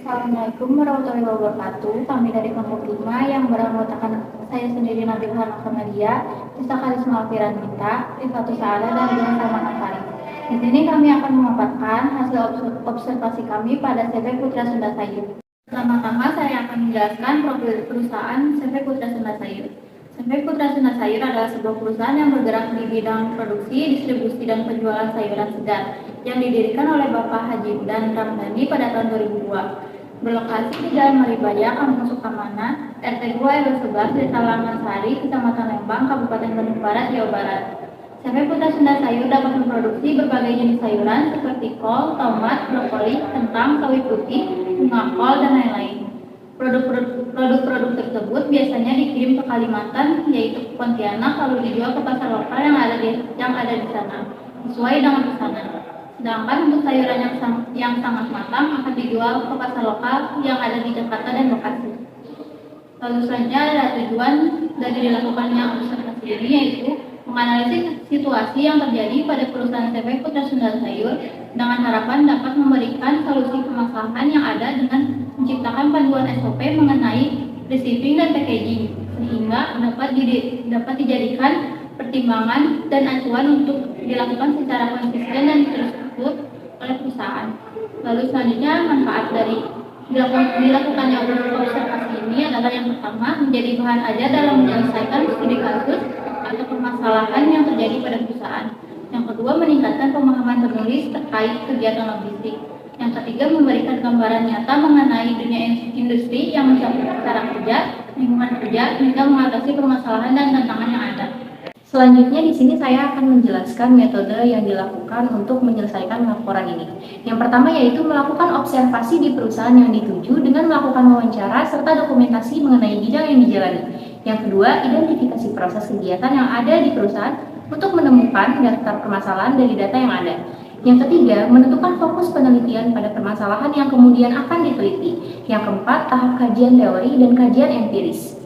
Assalamualaikum warahmatullahi wabarakatuh. Kami dari kelompok 5 yang beranggotakan saya sendiri Nabil Nadia, Tisa Karisma Alfiranita, Rifatus Saada, dan Dian Salman Ansari. Di sini kami akan memaparkan hasil observasi kami pada CV Putra Sunda Sayur. Pertama-tama saya akan menjelaskan profil perusahaan CV Putra Sunda Sayur. CV Putra Sunda Sayur adalah sebuah perusahaan yang bergerak di bidang produksi, distribusi, dan penjualan sayuran segar yang didirikan oleh Bapak Haji dan Ramdhani pada tahun 2002. Berlokasi di Jalan Maribaya, Kampung Sukamana, RT 2 RW 11, Desa Langasari, Kecamatan Lembang, Kabupaten Bandung Barat, Jawa Barat. CV Putra Sunda Sayur dapat memproduksi berbagai jenis sayuran seperti kol, tomat, brokoli, kentang, sawi putih, bunga kol, dan lain-lain. Produk-produk tersebut biasanya dikirim ke Kalimantan, yaitu ke Pontianak, lalu dijual ke pasar lokal yang ada di sana, sesuai dengan pesanan. Sedangkan untuk sayuran yang sangat matang akan dijual ke pasar lokal yang ada di Jakarta dan Bekasi. Lalu selanjutnya ada tujuan dari dilakukannya observasi ini, yaitu menganalisis situasi yang terjadi pada perusahaan CV Putra Sunda Sayur dengan harapan dapat memberikan solusi permasalahan yang ada dengan menciptakan panduan SOP mengenai receiving dan packaging, sehingga dapat dijadikan pertimbangan dan acuan untuk dilakukan secara konsisten dan terstruktur oleh perusahaan. Lalu selanjutnya manfaat dari dilakukannya observasi ini adalah yang pertama, menjadi bahan ajar dalam menyelesaikan studi kasus atau permasalahan yang terjadi pada perusahaan. Yang kedua, meningkatkan pemahaman penulis terkait kegiatan logistik. Yang ketiga, memberikan gambaran nyata mengenai dunia industri yang mencakup cara kerja, lingkungan kerja, hingga mengatasi permasalahan dan tantangan yang ada. Selanjutnya di sini saya akan menjelaskan metode yang dilakukan untuk menyelesaikan laporan ini. Yang pertama yaitu melakukan observasi di perusahaan yang dituju dengan melakukan wawancara serta dokumentasi mengenai bidang yang dijalani. Yang kedua, identifikasi proses kegiatan yang ada di perusahaan untuk menemukan daftar permasalahan dari data yang ada. Yang ketiga, menentukan fokus penelitian pada permasalahan yang kemudian akan diteliti. Yang keempat, tahap kajian teori dan kajian empiris.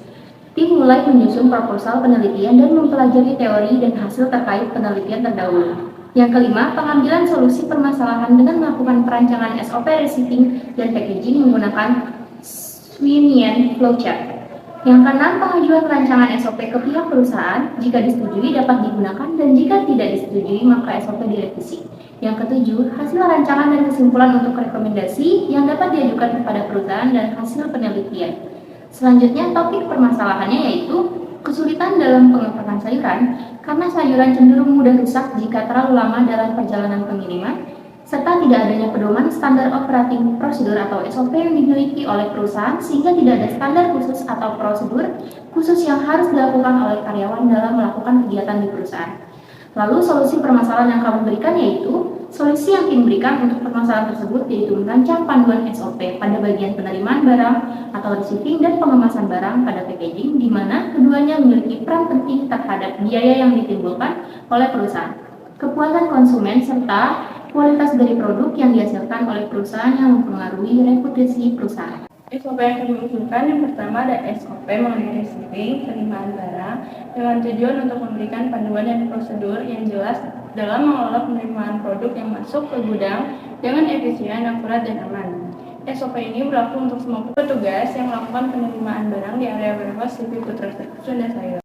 Tim mulai menyusun proposal penelitian dan mempelajari teori dan hasil terkait penelitian terdahulu. Yang kelima, pengambilan solusi permasalahan dengan melakukan perancangan SOP receiving dan packaging menggunakan Swinian flowchart. Yang keenam, pengajuan rancangan SOP ke pihak perusahaan. Jika disetujui dapat digunakan dan jika tidak disetujui maka SOP direvisi. Yang ketujuh, hasil rancangan dan kesimpulan untuk rekomendasi yang dapat diajukan kepada perusahaan dan hasil penelitian. Selanjutnya, topik permasalahannya yaitu kesulitan dalam pengepakan sayuran karena sayuran cenderung mudah rusak jika terlalu lama dalam perjalanan pengiriman, serta tidak adanya pedoman standar operating procedure atau SOP yang dimiliki oleh perusahaan sehingga tidak ada standar khusus atau prosedur khusus yang harus dilakukan oleh karyawan dalam melakukan kegiatan di perusahaan. Lalu solusi permasalahan yang kamu berikan yaitu solusi yang tim berikan untuk permasalahan tersebut yaitu merancang panduan SOP pada bagian penerimaan barang atau receiving dan pengemasan barang pada packaging, di mana keduanya memiliki peran penting terhadap biaya yang ditimbulkan oleh perusahaan, kepuasan konsumen, serta kualitas dari produk yang dihasilkan oleh perusahaan yang mempengaruhi reputasi perusahaan. SOP yang kami usulkan yang pertama ada SOP mengenai receiving, penerimaan barang dengan tujuan untuk memberikan panduan dan prosedur yang jelas dalam mengelola penerimaan produk yang masuk ke gudang dengan efisien, akurat, dan aman. SOP ini berlaku untuk semua petugas yang melakukan penerimaan barang di area warehouse CV Putra Sunda Sayur.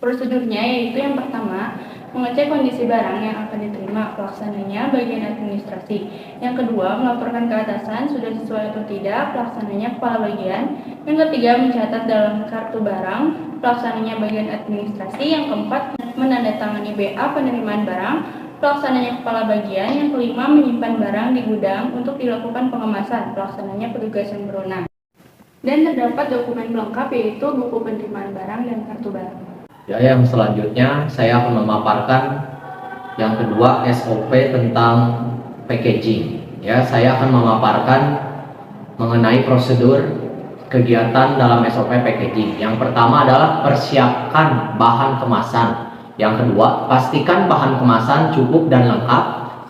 Prosedurnya yaitu yang pertama, mengecek kondisi barang yang akan diterima, pelaksananya bagian administrasi. Yang kedua, melaporkan ke atasan sudah sesuai atau tidak, pelaksananya kepala bagian. Yang ketiga, mencatat dalam kartu barang, pelaksananya bagian administrasi. Yang keempat, menandatangani BA penerimaan barang, pelaksananya kepala bagian. Yang kelima, menyimpan barang di gudang untuk dilakukan pengemasan, pelaksananya petugas yang berwenang. Dan terdapat dokumen pelengkap yaitu buku penerimaan barang dan kartu barang. Ya, yang selanjutnya saya akan memaparkan yang kedua SOP tentang packaging. Ya, saya akan memaparkan mengenai prosedur kegiatan dalam SOP packaging. Yang pertama adalah persiapkan bahan kemasan. Yang kedua, pastikan bahan kemasan cukup dan lengkap.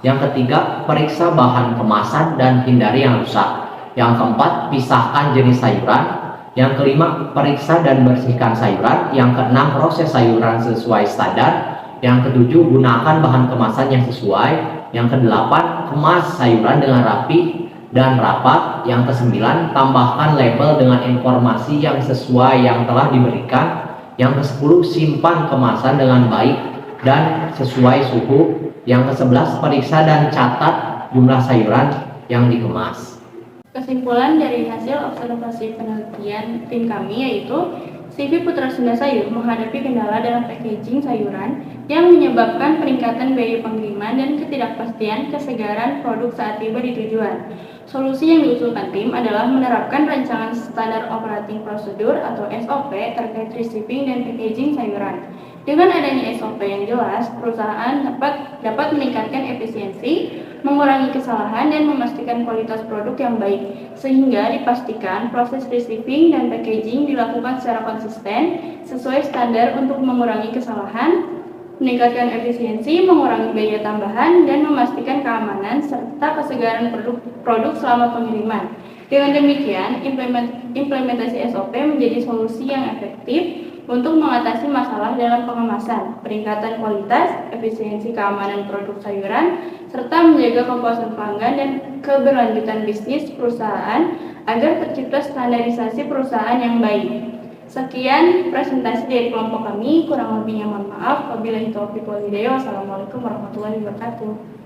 Yang ketiga, periksa bahan kemasan dan hindari yang rusak. Yang keempat, pisahkan jenis sayuran. Yang kelima, periksa dan bersihkan sayuran. Yang keenam, proses sayuran sesuai standar. Yang ketujuh, gunakan bahan kemasan yang sesuai. Yang kedelapan, kemas sayuran dengan rapi. dan rapat. Yang kesembilan, tambahkan label dengan informasi yang sesuai yang telah diberikan. Yang ke-10, simpan kemasan dengan baik dan sesuai suhu. Yang ke-11, periksa dan catat jumlah sayuran yang dikemas. Kesimpulan dari hasil observasi penelitian tim kami yaitu CV Putra Sunda Sayur menghadapi kendala dalam packaging sayuran yang menyebabkan peningkatan biaya pengiriman dan ketidakpastian kesegaran produk saat tiba di tujuan. Solusi yang diusulkan tim adalah menerapkan rancangan standar operating procedure atau SOP terkait receiving dan packaging sayuran. Dengan adanya SOP yang jelas, perusahaan dapat meningkatkan efisiensi, mengurangi kesalahan, dan memastikan kualitas produk yang baik, sehingga dipastikan proses receiving dan packaging dilakukan secara konsisten, sesuai standar untuk mengurangi kesalahan, meningkatkan efisiensi, mengurangi biaya tambahan, dan memastikan keamanan serta kesegaran produk selama pengiriman. Dengan demikian, implementasi SOP menjadi solusi yang efektif untuk mengatasi masalah dalam pengemasan, peningkatan kualitas, efisiensi keamanan produk sayuran, serta menjaga kepuasan pelanggan dan keberlanjutan bisnis perusahaan agar tercipta standarisasi perusahaan yang baik. Sekian presentasi dari kelompok kami, kurang lebihnya mohon maaf. Wabillahi taufiq wal hidayah. Wassalamualaikum warahmatullahi wabarakatuh.